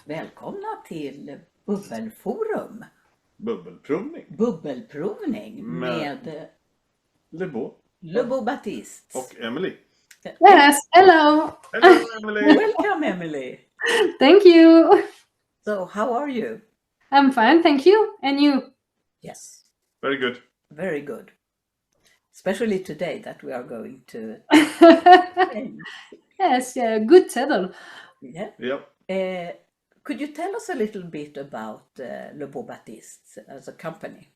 Välkomna till Bubbelforum. Bubbelprovning. Med Lebeau-Batiste. Och Emilie. Yes, hello. Hello, Emilie. Welcome, Emilie. Thank you. So, how are you? I'm fine, thank you. And you? Yes. Very good. Very good. Especially today that we are going to... Yes, good title. Yeah. Yep. Could you tell us a little bit about Lebeau-Batiste as a company?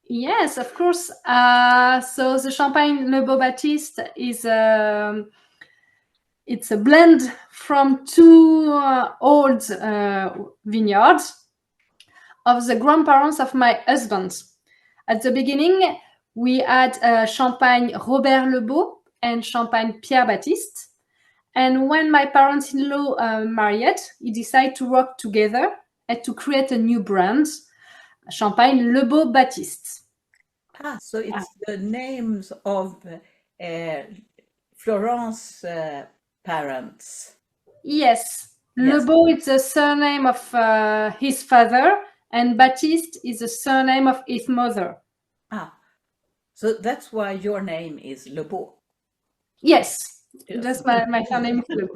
Yes, of course. So the Champagne Lebeau-Batiste is it's a blend from two old vineyards of the grandparents of my husband. At the beginning, we had Champagne Robert Lebeau and Champagne Pierre Baptiste. And when my parents-in-law married, he decided to work together and to create a new brand, Champagne Lebeau-Batiste. So it's the names of Florent's parents. Yes. Yes. Lebeau is the surname of his father, and Baptiste is the surname of his mother. So that's why your name is Lebeau. Yes. That's my surname too.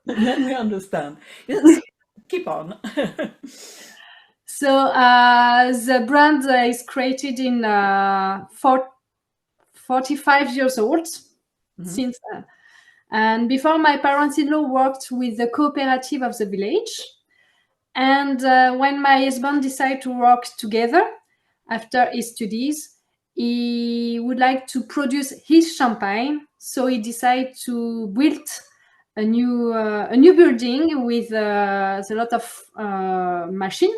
Then we understand. Yes. Keep on. So the brand is created in 45 years old since. And before, my parents-in-law worked with the cooperative of the village. And when my husband decided to work together after his studies, he would like to produce his champagne. So he decided to build a new building with a lot of machine.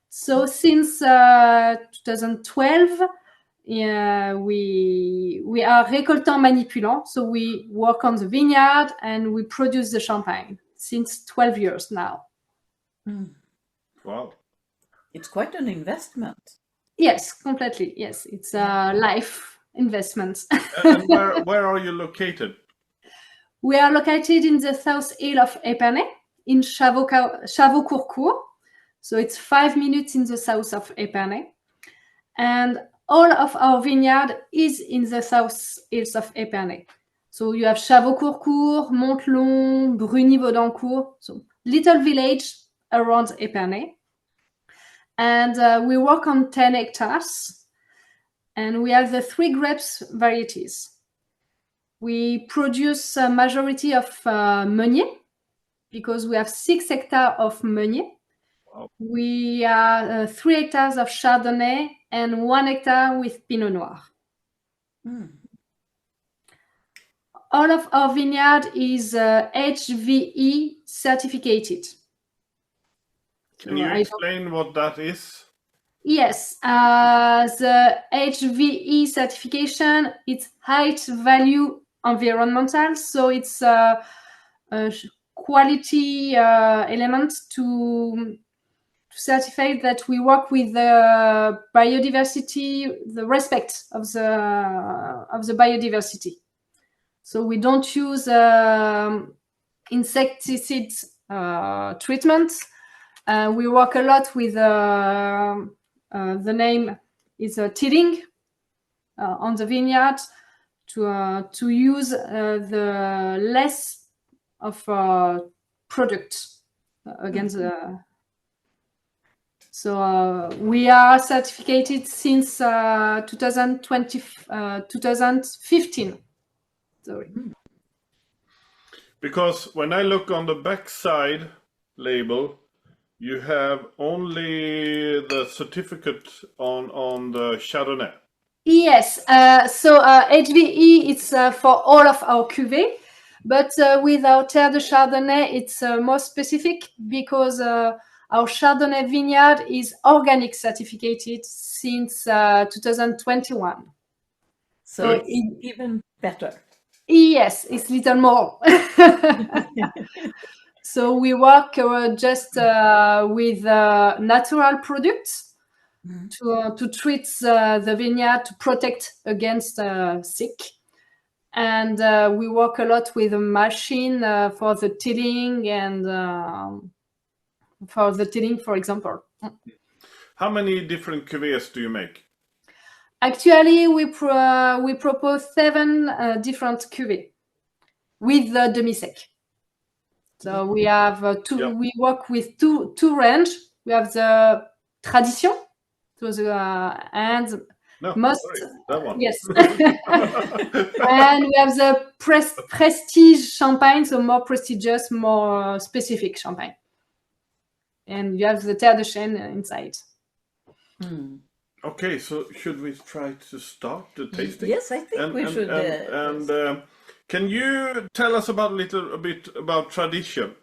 So since 2012, we are récoltant manipulant. So we work on the vineyard and we produce the champagne since 12 years now. Wow. It's quite an investment. Yes, completely. Yes, it's a life investment. And where are you located? We are located in the south hill of Épernay, in Chavaucourcourt. So it's 5 minutes in the south of Épernay. And all of our vineyard is in the south hills of Épernay. So you have Chavaucourcourt, Montelon, Bruni-Vaudancourt, so little village around Épernay. And we work on 10 hectares. And we have the 3 grapes varieties. We produce a majority of Meunier, because we have 6 hectares of Meunier. Wow. We have 3 hectares of Chardonnay and 1 hectare with Pinot Noir. All of our vineyard is HVE certificated. Can you explain what that is? Yes, the HVE certification, it's height value environmental, so it's a quality element to certify that we work with the biodiversity, the respect of the biodiversity. So we don't use insecticide treatments. We work a lot with the name is tilling on the vineyard to use the less of product against the. So we are certificated since 2015. Sorry. Because when I look on the backside label, you have only the certificate on the Chardonnay. Yes, so HVE it's for all of our cuvée, but with our Terre de Chardonnay it's more specific because our Chardonnay vineyard is organic certificated since 2021. So it's even better. Yes, it's little more. So we work just with natural products to treat the vineyard to protect against sick. And we work a lot with a machine for the tilling and for the tilling, for example. How many different cuvées do you make? Actually, we propose 7 different cuvées with the demi-sec. So we have two. Yep. We work with two range. We have the tradition, so and No, most sorry, that one. yes, and we have the prestige champagne, so more prestigious, more specific champagne. And you have the Terre de Chêne inside. Okay, so should we try to start the tasting? Yes, I think we should. Can you tell us a bit about tradition?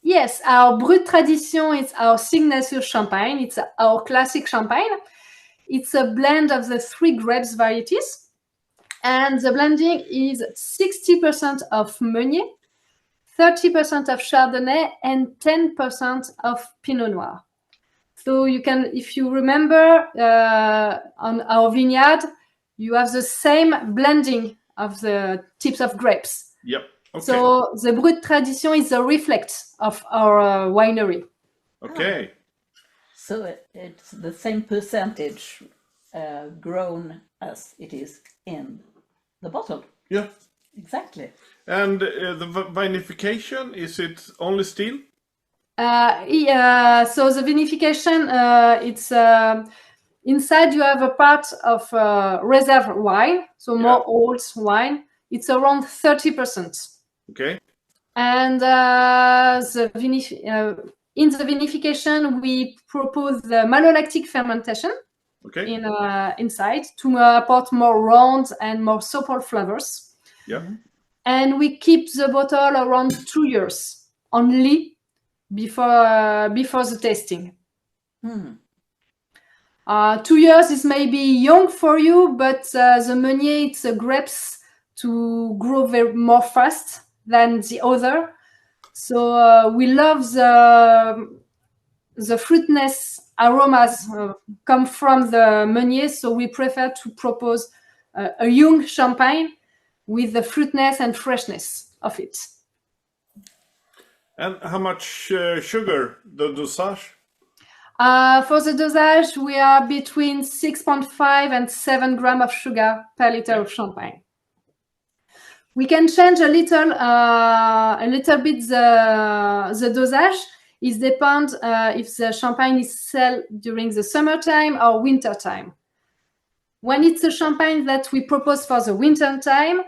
Yes, our Brut tradition is our signature champagne. It's our classic champagne. It's a blend of the 3 grapes varieties. And the blending is 60% of Meunier, 30% of Chardonnay, and 10% of Pinot Noir. So you can, if you remember, on our vineyard, you have the same blending of the tips of grapes. Yep. Okay. So the Brut tradition is a reflect of our winery. Okay. So it's the same percentage grown as it is in the bottle. Yeah. Exactly. And the vinification, is it only still? So the vinification, it's inside you have a part of reserve wine, so more old wine. It's around 30%. Okay. And in the vinification, we propose the malolactic fermentation. Okay. Inside to apport more round and more supple flavors. Yeah. And we keep the bottle around 2 years only before the tasting. 2 years is maybe young for you, but the Meunier, it's grapes to grow more fast than the other. So we love the fruitness aromas come from the Meunier, so we prefer to propose a young champagne with the fruitness and freshness of it. And how much sugar, the dosage? For the dosage, we are between 6.5 and 7 grams of sugar per liter of champagne. We can change a little bit the dosage. It depends if the champagne is sold during the summertime or winter time. When it's a champagne that we propose for the winter time,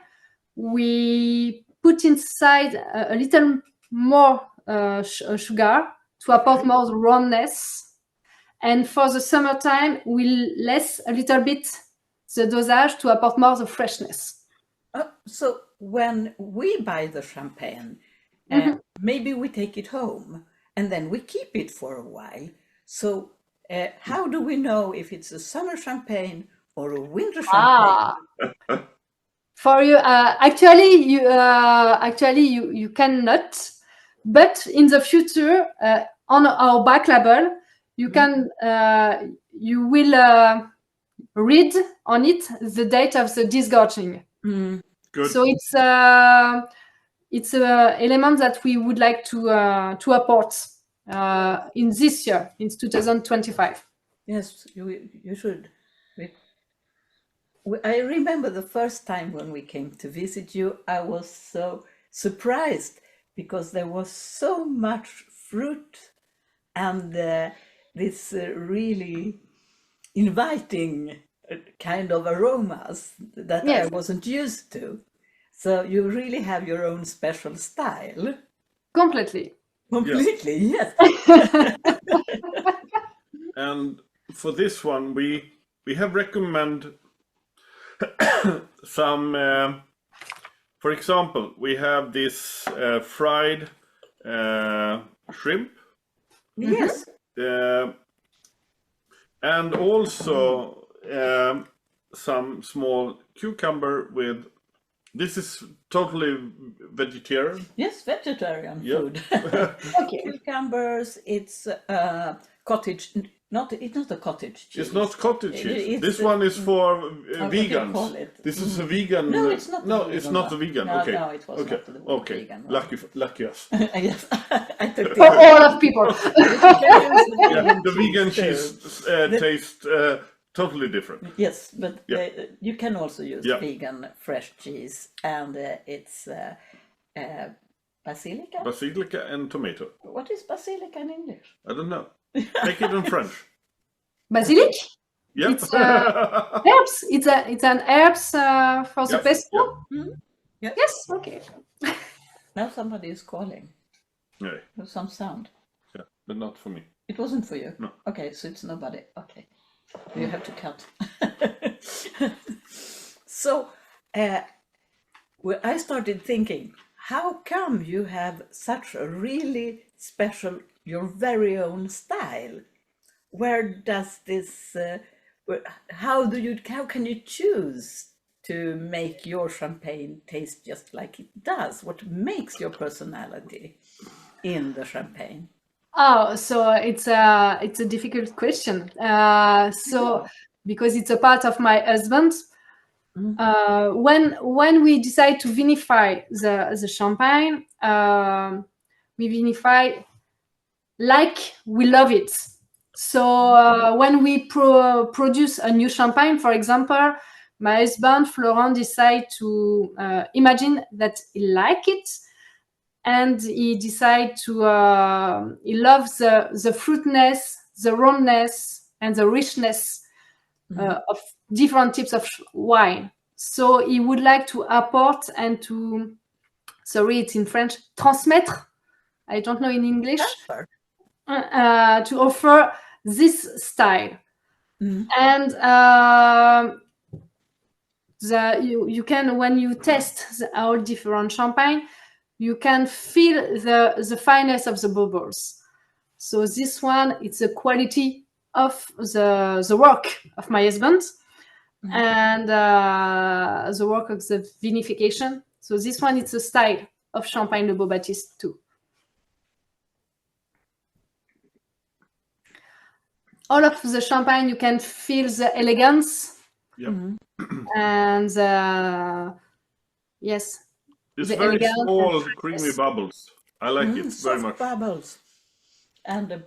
we put inside a little more sugar to apport more roundness. And for the summertime, we less a little bit the dosage to apport more the freshness. So when we buy the champagne, maybe we take it home and then we keep it for a while. So how do we know if it's a summer champagne or a winter champagne? For you, actually, you cannot. But in the future, on our back label, you can you will read on it the date of the disgorging. Good. So it's a element that we would like to apport in this year, in 2025. Yes, you should. I remember the first time when we came to visit you, I was so surprised because there was so much fruit and this really inviting kind of aromas that I wasn't used to. So you really have your own special style. Completely, yes. And for this one, we have recommend some. For example, we have this fried shrimp. Yes. And also some small cucumber with. This is totally vegetarian. Yes, vegetarian food. Okay. Cucumbers, it's cottage It's not a cottage cheese. It's not cottage cheese. It's This one is for what do you vegans. call it? This is a vegan. No, it's not. No, the it's vegan not one. a vegan. No, Okay. no, it was Okay. not the Okay. vegan one. Lucky us. Yes, I took For all of people. Yeah, the vegan cheese tastes totally different. Yes, but Yeah. you can also use Yeah. vegan fresh cheese, and it's basilica. Basilica and tomato. What is basilica in English? I don't know. Make it in French. Basilic? Yeah. It's herbs. It's an herbs for the Yep, pesto. Yes. Yes. Okay. Now somebody is calling. Yeah. There's some sound. Yeah, but not for me. It wasn't for you? No. Okay, so it's nobody. Okay. You have to cut. So, I started thinking, how come you have such a really special, your very own style? Where does this, how can you choose to make your champagne taste just like it does? What makes your personality in the champagne? Oh, so it's a difficult question. So because it's a part of my husband. When we decide to vinify the champagne, we vinify like we love it. So when we produce a new champagne, for example, my husband Florent decide to imagine that he like it, and he decide to he loves the fruitness, the roundness, and the richness of different types of wine. So he would like to apport and to, sorry, it's in French, transmettre. I don't know in English. To offer this style. And you can, when you test all different champagne, you can feel the fineness of the bubbles. So this one, it's a quality of the work of my husband, and the work of the vinification. So this one, it's a style of Champagne Lebeau-Batiste too. All of the champagne, you can feel the elegance. Yep. And yes, It's the very elegance small, and creamy bubbles. I like it very Soft much. bubbles. And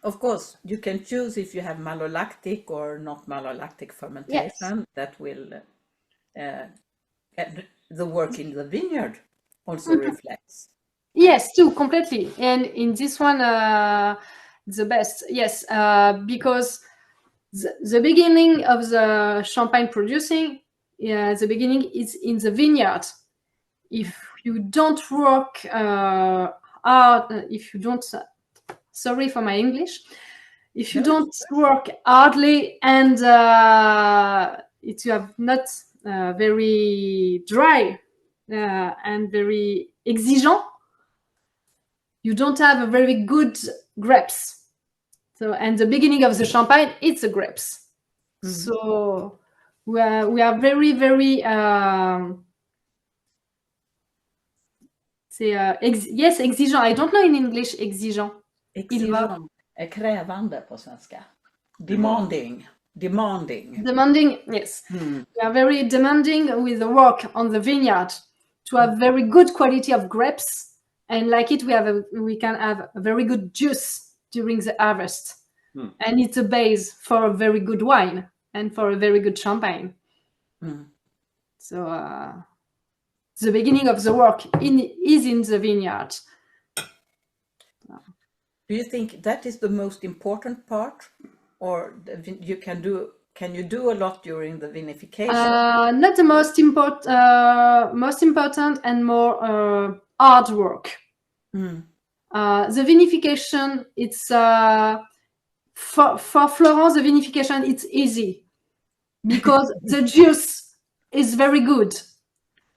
of course, you can choose if you have malolactic or not malolactic fermentation. That will, and the work in the vineyard also reflects. Yes, too, completely. And in this one, the best, yes, because the beginning of the champagne producing, the beginning is in the vineyard. If you don't work hard, if you don't, sorry for my English, if you don't work hardly, and if you have not very dry and very exigeant, you don't have a very good grapes. So, and the beginning of the champagne, it's the grapes. So we are very, very yes, exigeant. I don't know in English exigeant. Exigeant, krävande på svenska. Demanding. Demanding, yes. We are very demanding with the work on the vineyard to have very good quality of grapes, and like it, we can have a very good juice during the harvest, and it's a base for a very good wine and for a very good champagne. So the beginning of the work is in the vineyard. Do you think that is the most important part, or can you do a lot during the vinification? Not the most important and more hard work. The vinification, it's for Florence, the vinification, it's easy because the juice is very good.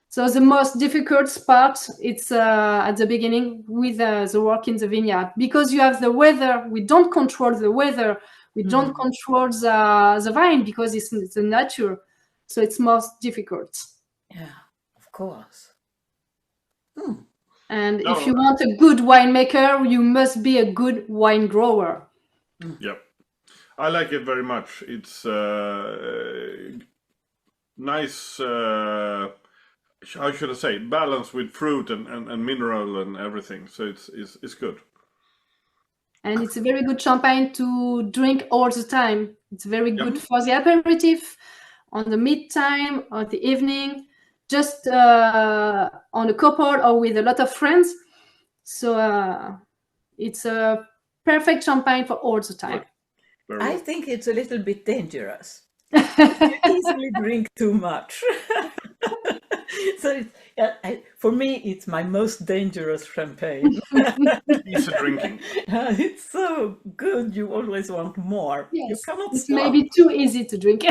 So the most difficult part, it's at the beginning with the work in the vineyard, because you have the weather. We don't control the weather. We don't control the vine because it's the nature. So it's most difficult. Yeah, of course. And if you want a good winemaker, you must be a good wine grower. Yep. I like it very much. It's nice. How should I say? Balance with fruit and mineral and everything. So it's good. And it's a very good champagne to drink all the time. It's very good for the aperitif, on the mid-time, or the evening, just on a couple or with a lot of friends. So it's a perfect champagne for all the time. I think it's a little bit dangerous. You easily drink too much. So for me, it's my most dangerous champagne. Easy drinking. It's so good. You always want more. Yes, You cannot it's stop. maybe too easy to drink.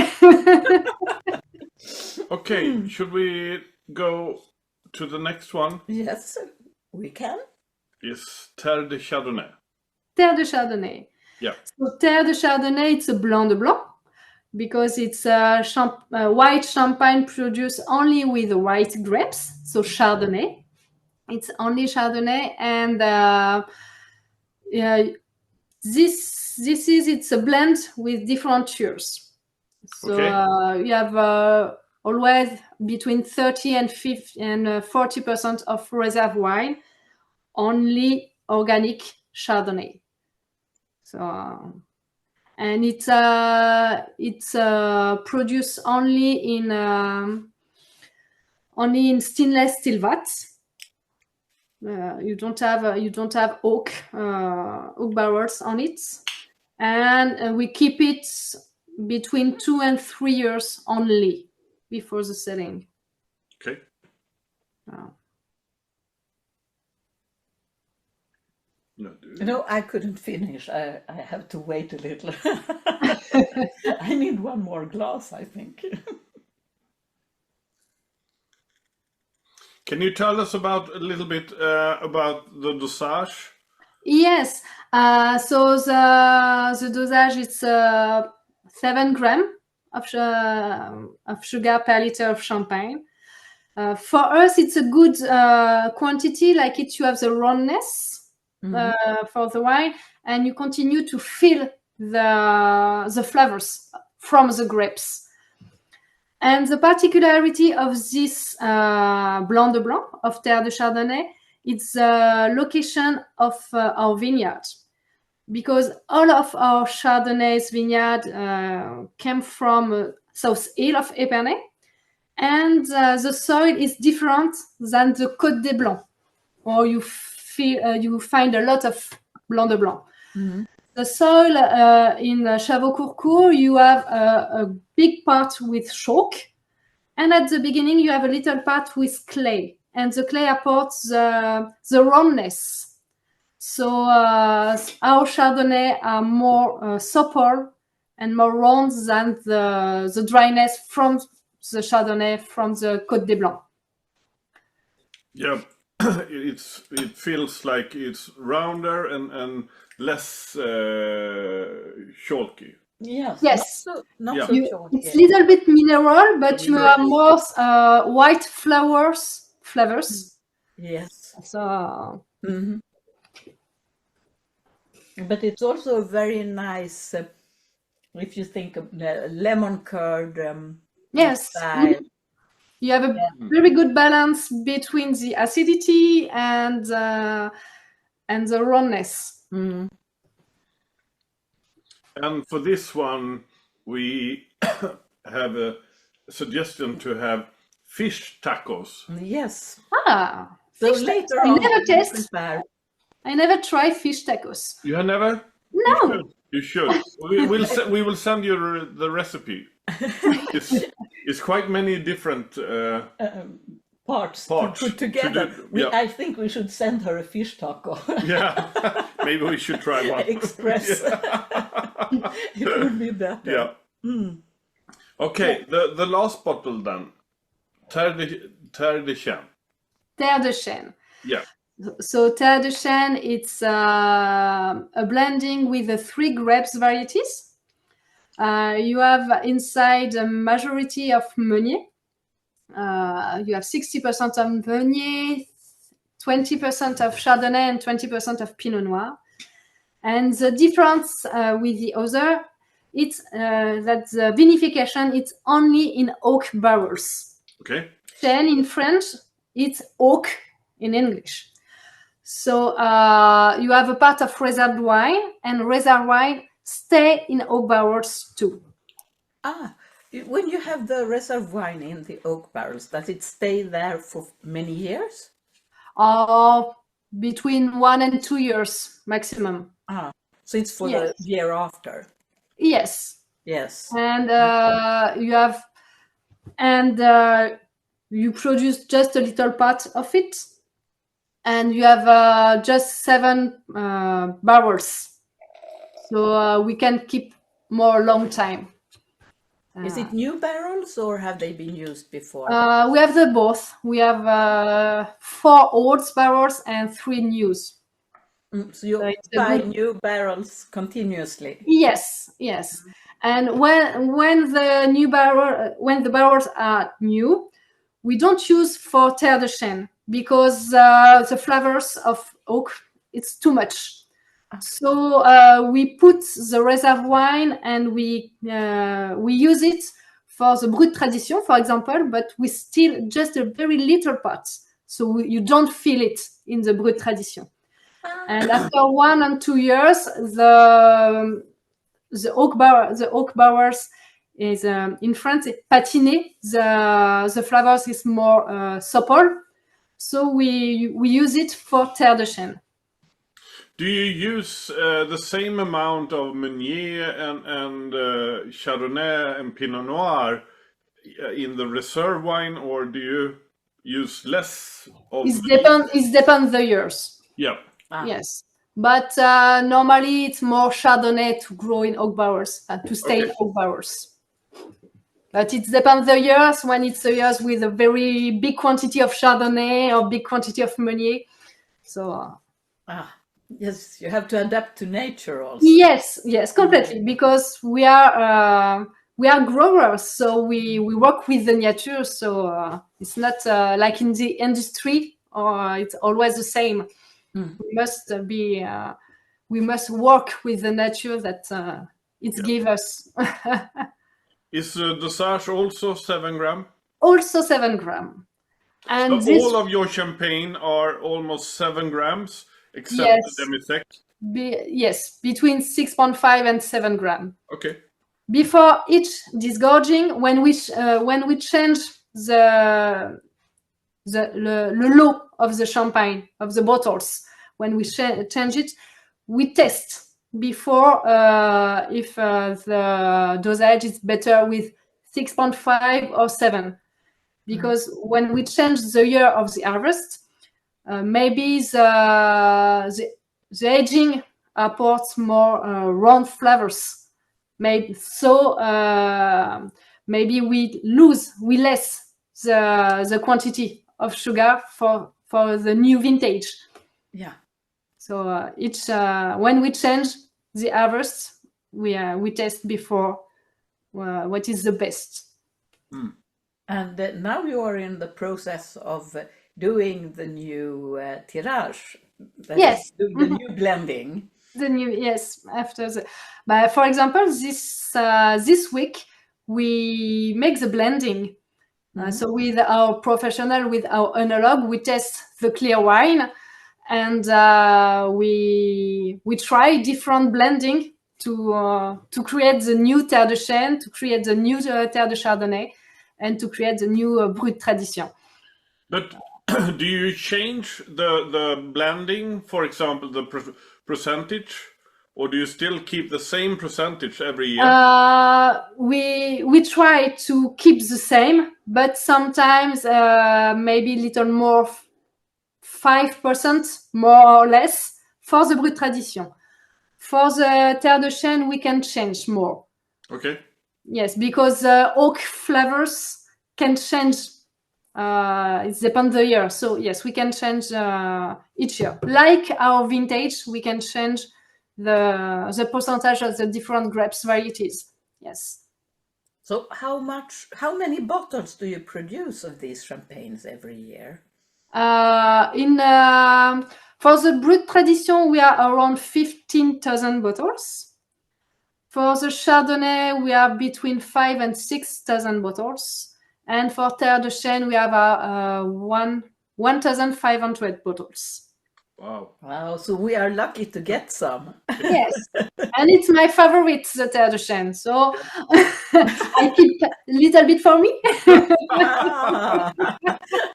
Okay, should we go to the next one? Yes, we can. Is Terre de Chardonnay. Terre de Chardonnay. Yeah. So Terre de Chardonnay, it's a blanc de blanc because it's a white champagne produced only with the white grapes. So Chardonnay. It's only Chardonnay, and it's a blend with different years. So you have always between 30 and 40% of reserve wine, only organic Chardonnay. So and it's produced only in stainless steel vats. You don't have oak barrels on it, and we keep it between 2 and 3 years only before the selling. Okay. No, I couldn't finish. I have to wait a little. I need one more glass, I think. Can you tell us a little bit about the dosage? Yes. So the dosage is 7 grams of sugar per liter of champagne. For us, it's a good quantity. Like it, you have the roundness for the wine, and you continue to feel the flavors from the grapes. And the particularity of this Blanc de Blanc of Terre de Chardonnay, it's the location of our vineyard. Because all of our Chardonnay's vineyard came from south hill of Épernay, and the soil is different than the Côte des Blancs, or you find a lot of Blanc de Blanc. Mm-hmm. The soil in Chavaux-Courcourt, you have a big part with chalk, and at the beginning you have a little part with clay, and the clay apports the roundness. So our Chardonnay are more supple and more round than the dryness from the Chardonnay from the Côte des Blancs. Yeah, it feels like it's rounder and less chalky. Yes. Not so chalky. It's a little bit mineral, but you have more white flavors. Yes. So. Mm-hmm. But it's also very nice if you think of the lemon curd. Yes. Style. You have a very good balance between the acidity and the roundness. Mm. And for this one, we have a suggestion to have fish tacos. Yes. So later on, I never tried fish tacos. You have never? No. You should. We will send you the recipe. It's quite many different parts to put together. I think we should send her a fish taco. Yeah, maybe we should try one. Express. It would be better. Yeah. Mm. Okay, the last bottle then. Terre de Chêne. Terre de Chêne. Yeah. So Terre de Chêne, it's a blending with the 3 grapes varieties. You have inside a majority of Meunier. You have 60% of Meunier, 20% of Chardonnay, and 20% of Pinot Noir. And the difference with the other, it's that the vinification it's only in oak barrels. Okay. Chêne in French, it's oak in English. So you have a part of reserved wine, and reserved wine stay in oak barrels too. When you have the reserve wine in the oak barrels, does it stay there for many years? Between 1 and 2 years maximum. So it's for the year after. Yes. Yes. And you produce just a little part of it, and you have just 7 barrels, so we can keep more long time. Is it new barrels or have they been used before? We have the both. We have 4 old barrels and 3 news. So you buy new barrels continuously? Yes. And when the barrels are new, we don't use for Terre de Chêne because the flavors of oak, it's too much. So we put the reserve wine and we use it for the Brut tradition, for example, but we still just a very little part, so you don't feel it in the Brut tradition. And after 1 and 2 years, the oak barrels is in France patiné. The flavors is more supple, so we use it for Terre de Chêne. Do you use the same amount of Meunier and Chardonnay and Pinot Noir in the reserve wine, or do you use less of It depends the years. Yeah. Yes. But normally it's more Chardonnay to grow in oak barrels and to stay in oak barrels. But it depends the years. When it's the years with a very big quantity of Chardonnay or big quantity of Meunier. So yes, you have to adapt to nature also. Yes, completely. Because we are growers, so we work with the nature. So it's not like in the industry, or it's always the same. We must work with the nature that it gives us. Is the dosage also 7 gram? Also 7 gram. And so all of your champagne are almost 7 grams, except the demi-sec? Yes, between 6.5 and 7 gram. Okay. Before each disgorging, when we change the lot of the champagne, of the bottles, when we change it, we test before if the dosage is better with 6.5 or 7. Because when we change the year of the harvest, maybe the aging apports more round flavors. Maybe we less the quantity of sugar for the new vintage. Yeah. So when we change the harvest, we test before what is the best. And now you are in the process of doing the new tirage. Yes. The new blending. After but for example, this week we make the blending. So with our professional, with our analog, we test the clear wine, and we try different blending to create the new Terre de Chêne, to create the new Terre de Chardonnay, and to create the new Brut tradition. But do you change the blending, for example, the percentage, or do you still keep the same percentage every year? We try to keep the same, but sometimes maybe a little more, 5% more or less for the Brut tradition. For the Terre de Chêne, we can change more. Okay. Yes, because oak flavors can change. It depends the year. So yes, we can change each year. Like our vintage, we can change the percentage of the different grapes varieties. Yes. So how many bottles do you produce of these champagnes every year? For the Brut tradition, we are around 15,000 bottles. For the Chardonnay, we are between 5,000 and 6,000 bottles. And for Terre de Chêne, we have 1,500 bottles. Wow. Wow, so we are lucky to get some. Yes, and it's my favorite, the Terre de Chêne. So I keep a little bit for me. Ah,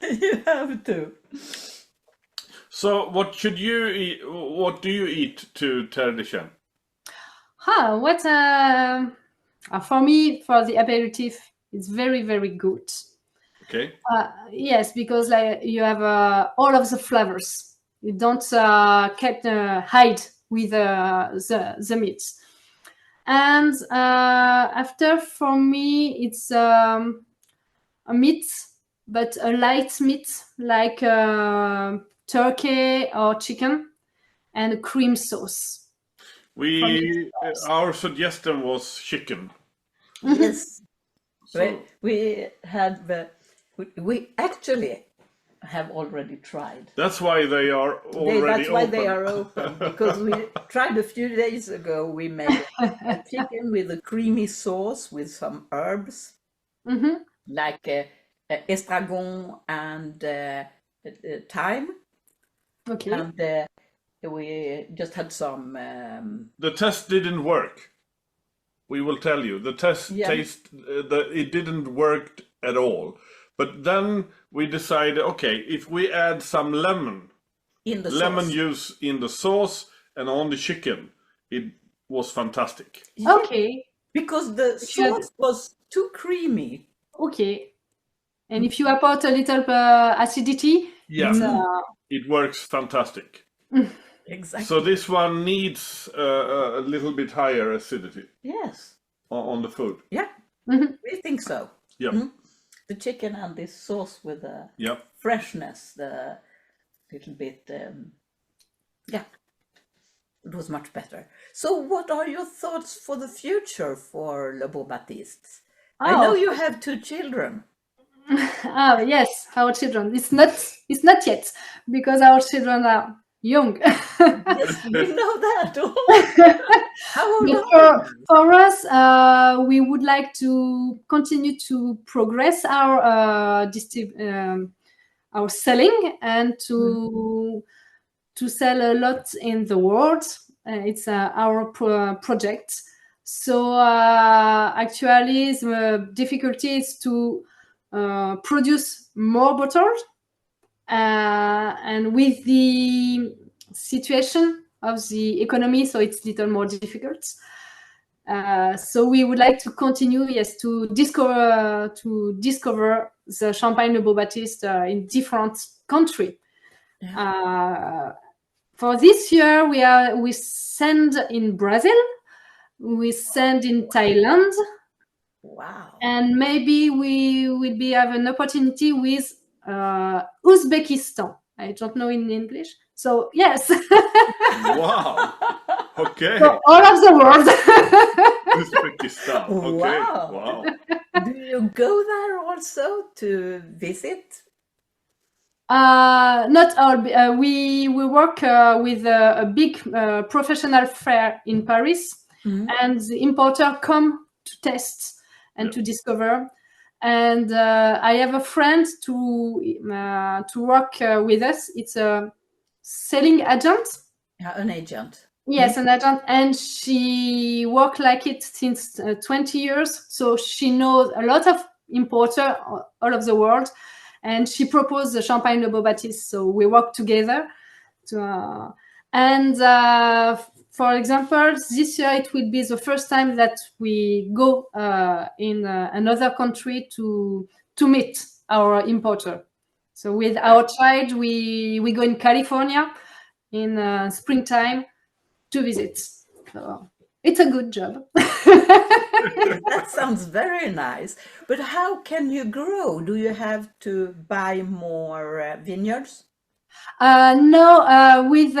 you have to. So what should you eat? What do you eat to Terre de Chêne? For me, for the aperitif, it's very, very good. Okay. Yes, because like you have all of the flavors. You don't hide with the meat. And after, for me, it's a meat, but a light meat like turkey or chicken, and a cream sauce. Our suggestion was chicken. Yes. So, We actually have already tried. that's why they are already That's why open. they are open, because we tried a few days ago. We made a chicken with a creamy sauce with some herbs like estragon and thyme. Okay. And we just had some. The test didn't work. We will tell you. The test it didn't work at all. But then we decided, okay, if we add some lemon sauce. juice in the sauce and on the chicken, it was fantastic. Okay. Because the sauce was too creamy. Okay. And if you apport a little acidity, it works fantastic. Exactly. So this one needs a little bit higher acidity. Yes. On the food. Yeah. We think so. Yeah. The chicken and this sauce with the freshness, the little bit, it was much better. So what are your thoughts for the future for Lebeau-Batiste? I know you have 2 children. Yes, our children. It's not yet, because our children are young. Yes, we know that. How old for us, we would like to continue to progress our selling and to sell a lot in the world. It's our project. So actually, the difficulty is to produce more bottles. And with the situation of the economy, so it's a little more difficult. So we would like to continue, to discover the Champagne Lebeau-Batiste in different countries. For this year, we send in Brazil, we send in Thailand. Wow! And maybe we will have an opportunity with Uzbekistan. I don't know in English. So yes. Wow. Okay. So all of the world. Uzbekistan. Okay. Wow. Do you go there also to visit? Not all. We work with a big professional fair in Paris, and the importer come to test and to discover. And I have a friend to work with us. It's a selling agent. An agent. Yes, an agent, and she worked like it since 20 years. So she knows a lot of importer all over the world, and she proposed the Champagne Lebeau-Batiste. So we work together. For example, this year it will be the first time that we go in another country to meet our importer. So with our child, we go in California in springtime to visit. So it's a good job. That sounds very nice. But how can you grow? Do you have to buy more vineyards? No, with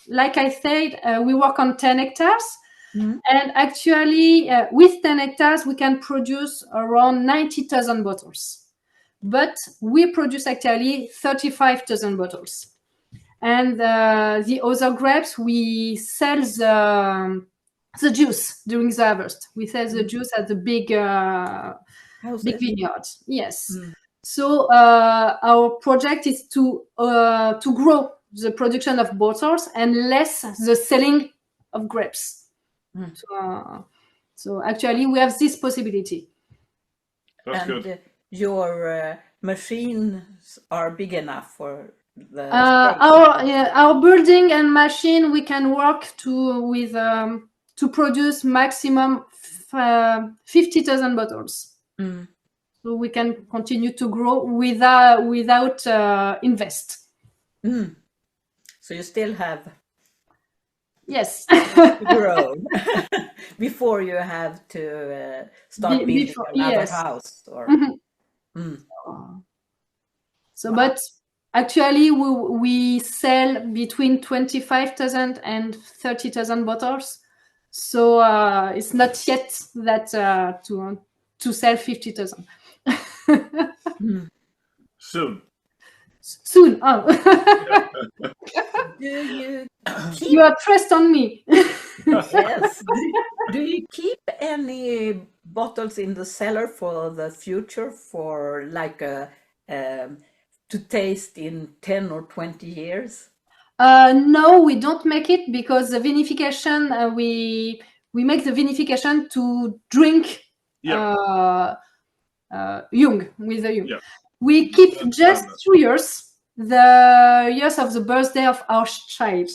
like I said, we work on 10 hectares. And actually, with 10 hectares, we can produce around 90,000 bottles. But we produce actually 35,000 bottles. And the other grapes, we sell the juice during the harvest. We sell the juice at the big vineyard. Yes. So our project is to grow the production of bottles and less the selling of grapes. So actually, we have this possibility. That's good. Your machines are big enough for the our building and machine. We can work to produce maximum 50,000 bottles. So we can continue to grow without invest. So you still have yes to grow before you have to start building another house. Or so, but actually, we sell between 25,000 and 30,000 bottles. So it's not yet that to sell 50,000. Soon. Oh. Do you keep... You are trust on me. Yes. Do you keep any bottles in the cellar for the future, for like to taste in 10 or 20 years? No, we don't make it because the vinification we make the vinification to drink young with the young. We keep just 2 years, the years of the birthday of our child,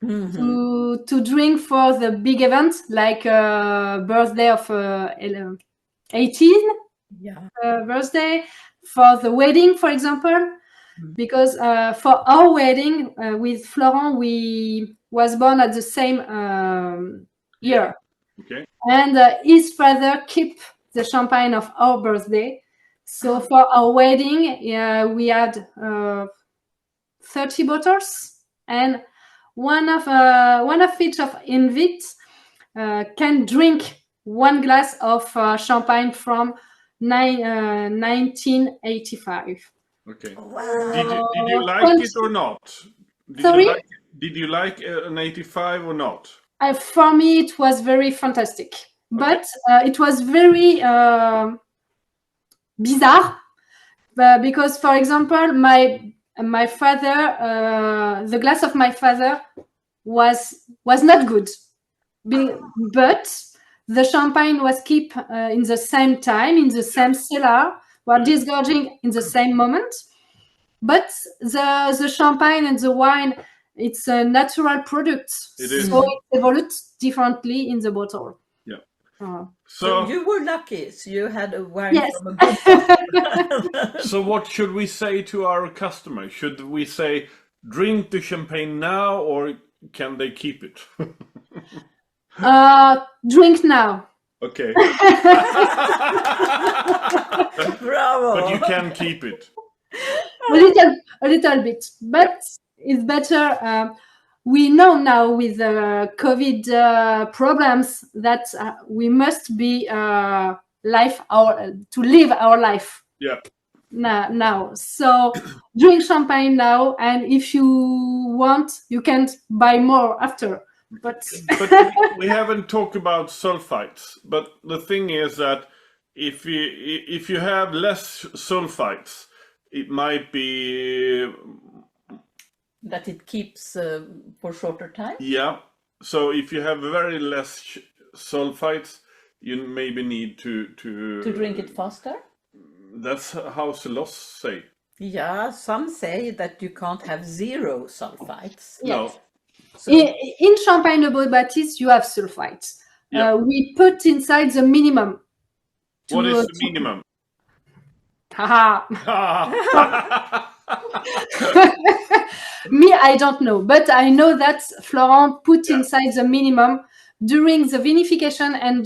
to drink for the big event, like birthday of 18 birthday, for the wedding, for example. Because for our wedding with Florent, we was born at the same year, and his father kept the champagne of our birthday. So for our wedding, we had 30 bottles, and one of each of invites can drink 1 glass of champagne from 1985. Okay. Wow. Did you like it or not? Did you like an 85 or not? For me, it was very fantastic, but it was very bizarre because, for example, my father, the glass of my father was not good, but the champagne was kept in the same time, in the same cellar, were disgorging in the same moment. But the champagne and the wine, it's a natural product. It is. So it evolves differently in the bottle. Yeah. So you were lucky. So you had a wine from a good bottle. So what should we say to our customers? Should we say, drink the champagne now, or can they keep it? Drink now. Okay. Bravo. But you can keep it. A little bit, but it's better. We know now with COVID problems that we must be to live our life. Yeah. Now, so drink champagne now, and if you want, you can buy more after. But we haven't talked about sulfites. But the thing is that if you have less sulfites, it might be that it keeps for shorter time. Yeah. So if you have very less sulfites, you maybe need to drink it faster. That's how Celos say. Yeah, some say that you can't have 0 sulfites. No. So, in Champagne Lebeau-Batiste, you have sulfites. Yeah. We put inside the minimum. What is the minimum? Me, I don't know, but I know that Florent put inside the minimum during the vinification and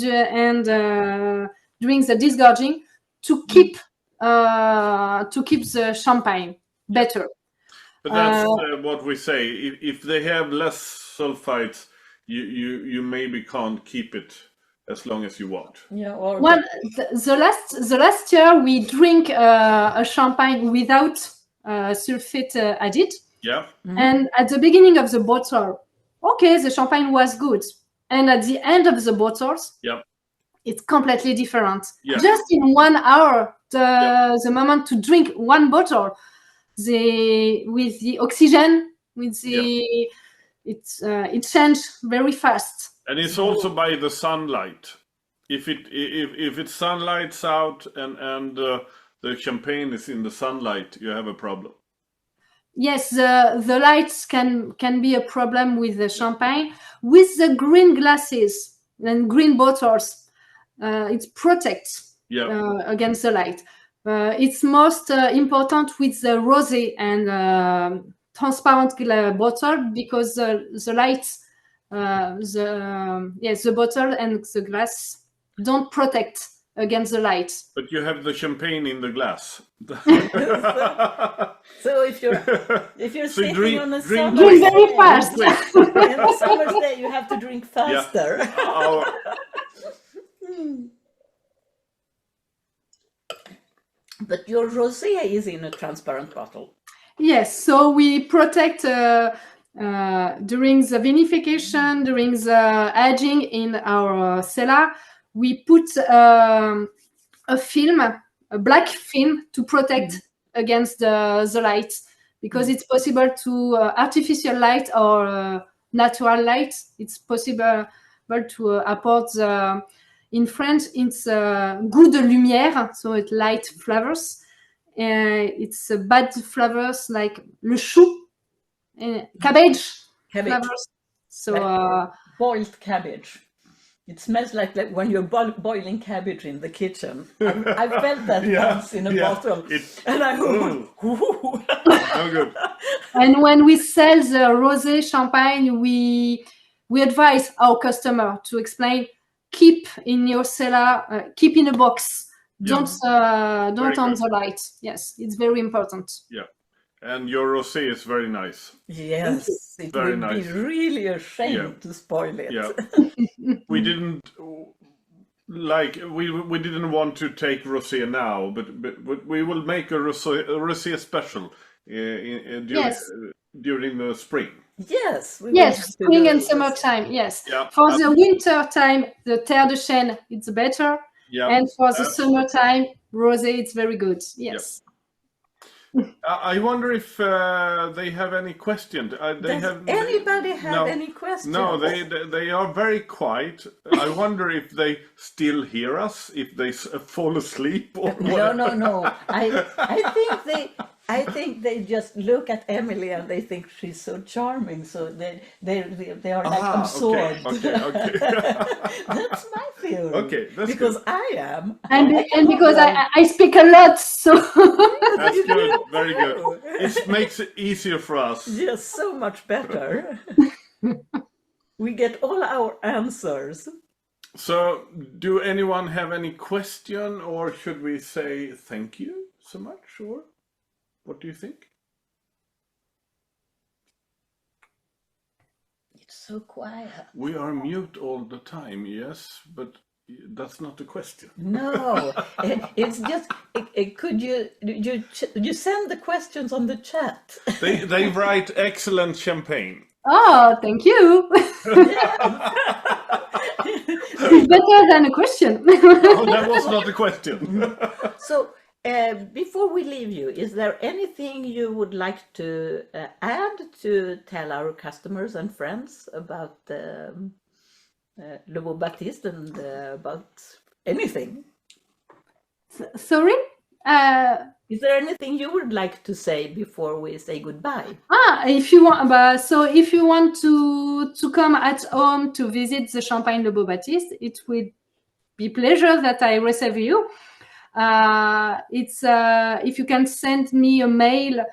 during the disgorging to keep the champagne better. But that's what we say. If they have less sulfites, you maybe can't keep it as long as you want. Yeah. Or the last year we drink a champagne without sulfate added. Yeah. And at the beginning of the bottle, okay, the champagne was good. and at the end of the bottles, it's completely different. Just in 1 hour, the moment to drink one bottle, with the oxygen, with the it changed very fast. And it's also by the sunlight. If it's sunlight's out and the champagne is in the sunlight, you have a problem. Yes, the lights can be a problem with the champagne. With the green glasses and green bottles, it protects against the light. It's most important with the rosé and transparent bottle, because the lights, the bottle and the glass don't protect against the light. But you have the champagne in the glass. So if you're So sitting on a Drink summer very day, fast. in a summer's day, you have to drink faster. But your rosé is in a transparent bottle. Yes, so we protect during the vinification, during the aging in our cellar. We put a film, a black film, to protect against the light, because it's possible to artificial light or natural light. It's possible to apport in French, it's goût de lumière, so it light flavors. It's bad flavors like le chou, cabbage flavors. So boiled cabbage. It smells like when you're boiling cabbage in the kitchen. I felt that once in a bottle, and I no good. And when we sell the rosé champagne, we advise our customer to explain: keep in your cellar, keep in a box. Don't on the light. Yes, it's very important. Yeah, and your rosé is very nice. Yes, it very would nice. be really a shame to spoil it. Yeah, we didn't we didn't want to take rosé now, but we will make a rosé special during the spring. Yes, spring and summertime. Yes, for the winter time, the Terre de Chêne, it's better. And for the summertime, rosé, it's very good. Yes. I wonder if they have any questions. Does anybody have any questions? No, they are very quiet. I wonder if they still hear us, if they fall asleep or what. No. I think they just look at Emilie and they think she's so charming, so they are like absorbed. Okay. That's my theory. Okay, that's because good. I am, and because I speak a lot, so that's good. Very good. It makes it easier for us. Yes, so much better. We get all our answers. So, do anyone have any question, or should we say thank you so much, or what do you think? It's so quiet. We are mute all the time, yes, but that's not the question. No, it's just. Could you send the questions on the chat? They write excellent champagne. Oh, thank you. It's better than a question. Oh, that was not a question. So, before we leave you, is there anything you would like to add to tell our customers and friends about Lebeau-Batiste and about anything? Sorry? Is there anything you would like to say before we say goodbye? If you want, if you want to come at home to visit the Champagne Lebeau-Batiste, it will be pleasure that I receive you. It's if you can send me a mail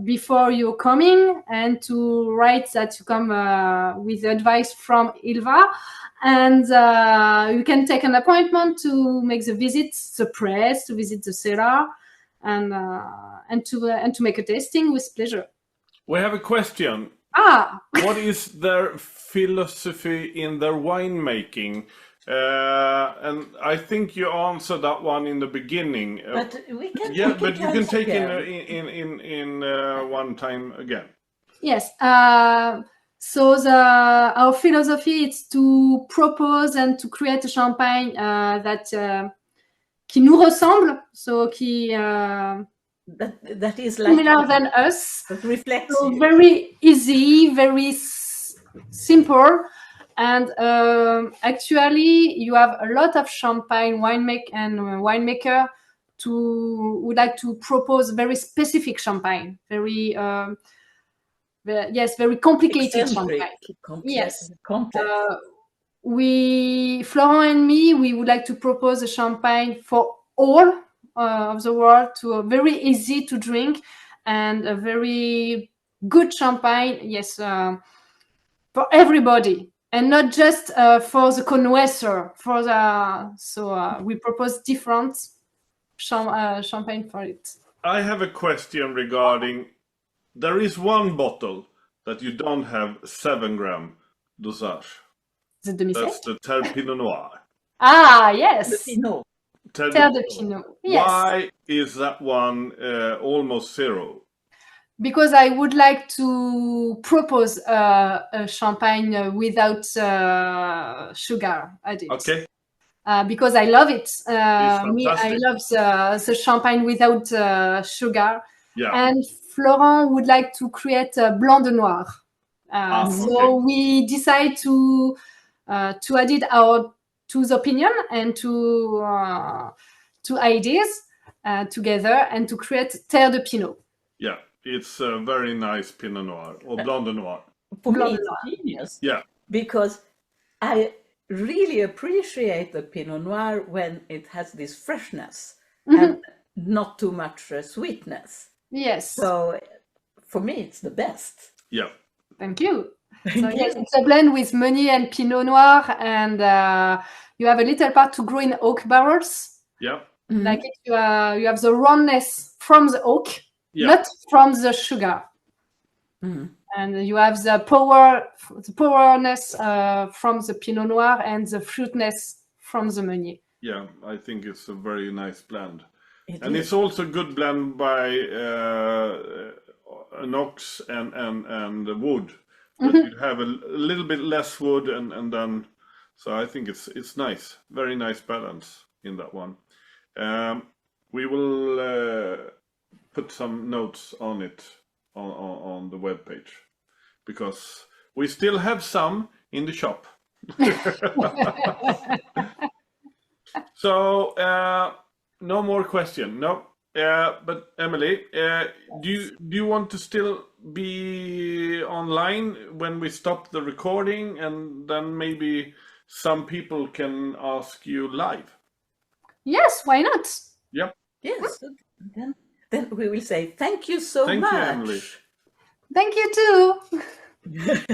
before you're coming, and to write that you come with advice from Ilva, and you can take an appointment to make the visit, the press, to visit the cellar, and to make a tasting with pleasure. We have a question. What is their philosophy in their winemaking? And I think you answered that one in the beginning. But we can. Yeah, but you can take in one time again. Yes. So our philosophy is to propose and to create a champagne that qui nous ressemble, so that is like similar than us. that reflects So you. very easy, very simple. And actually, you have a lot of champagne winemaker would like to propose very specific champagne, very very complicated Eccentric, champagne. complex. Florent and me, we would like to propose a champagne for all of the world, to a very easy to drink and a very good champagne, yes, for everybody, and not just for the connoisseur. We propose different champagne for it. I have a question regarding. There is one bottle that you don't have 7 gram dosage. The demi-sec? That's the Terre Pinot Noir. Ah, yes. The Pinot. Terre de Pinot. Yes. Why is that one almost 0? Because I would like to propose a champagne without sugar added. Okay. Because I love it. I fantastic. love the champagne without sugar. Yeah. And Florent would like to create a blanc de noir. So we decide to add it to the opinion and to ideas together, and to create Terre de Pinot. Yeah, it's a very nice Pinot Noir or Blanc de Noir. For me, it's genius. Yeah. Because I really appreciate the Pinot Noir when it has this freshness and not too much sweetness. Yes. So for me, it's the best. Yeah. Thank you. So yes, it's a blend with Meunier and Pinot Noir, and you have a little part to grow in oak barrels. Yeah. Like it, you have the roundness from the oak, not from the sugar. And you have the powerness from the Pinot Noir and the fruitness from the Meunier. Yeah, I think it's a very nice blend. It's also a good blend by an ox and wood. But you have a little bit less wood and then, so I think it's nice, very nice balance in that one. We will put some notes on it on the webpage, because we still have some in the shop. So no more question. No. But Emilie, do you want to still be online when we stop the recording, and then maybe some people can ask you live? Yes, why not? Yep. Yes. Then we will say thank you so much. Thank you, Emilie. Thank you too.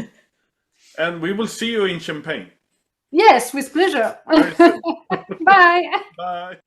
And we will see you in Champagne. Yes, with pleasure. Very soon. Bye. Bye.